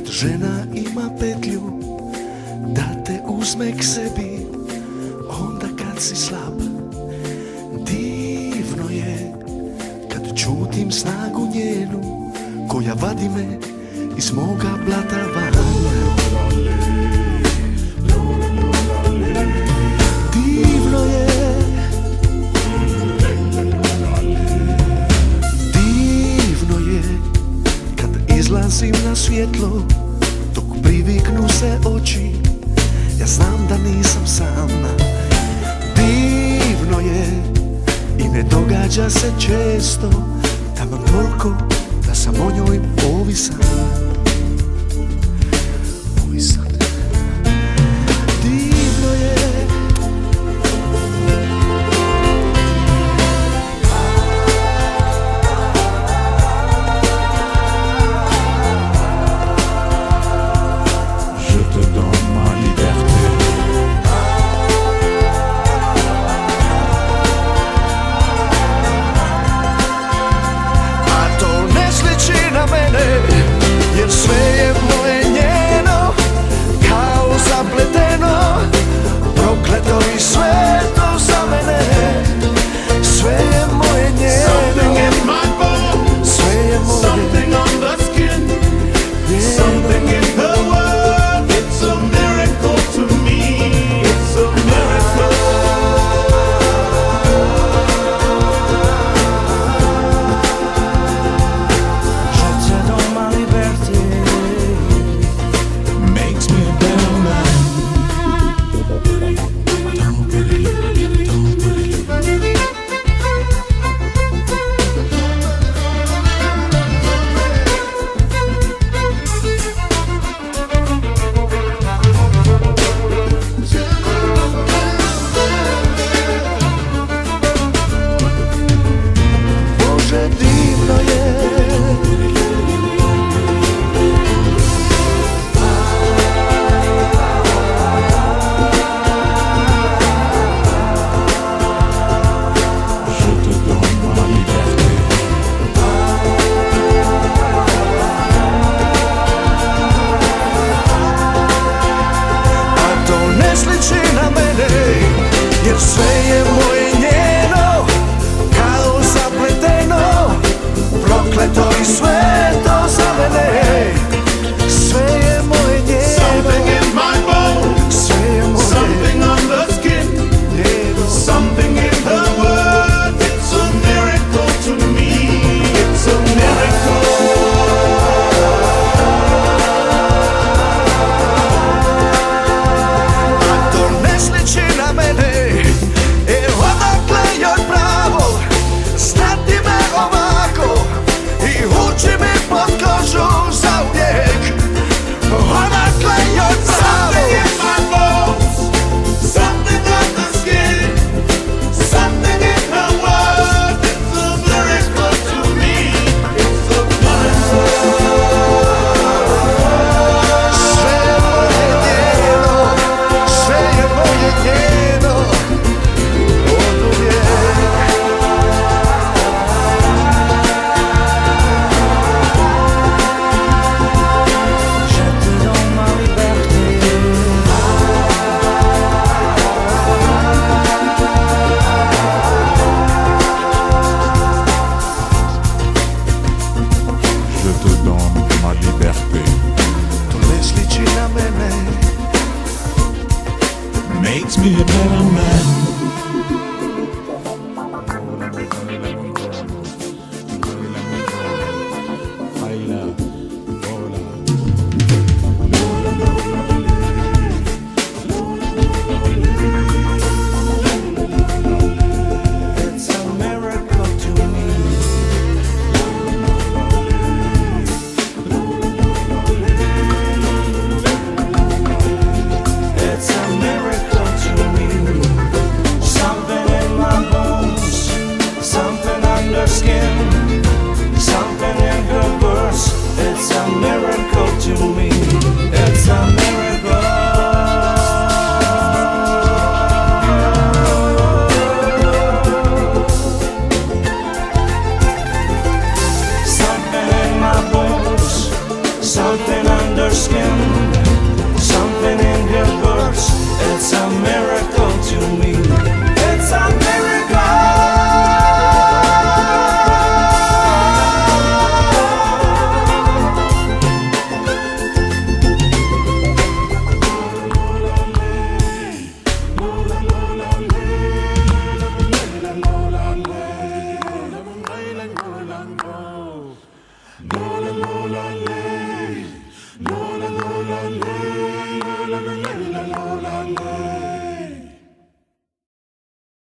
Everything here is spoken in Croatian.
Žena ima petlju da te uzme k sebi onda kad si slab. Divno je kad čutim snagu njenu koja vadi me iz moga blata van. Divno je, divno je kad izlazim na svjetlo dok priviknu se oči, ja znam da nisam sam. Divno je i ne događa se često, taman toliko da sam o njoj ovisan. Divno je, jer sve je moje njeno, kao zapleteno, prokleto i sve to za mene. Sve je moje njeno, something in my bones, sve je moje, something on the skin, something in her word. It's a miracle to me, it's a miracle. Jer sve je moje njeno, kao zapleteno, prokleto i sve to za mene. Sve je moje njeno, something in my bones, sve je moje, something on the skin, something in her word. It's a miracle to me, it's a miracle. A to ne sliči na mene, makes me a better man. something under skin, something in her words. It's a miracle to me. It's a miracle.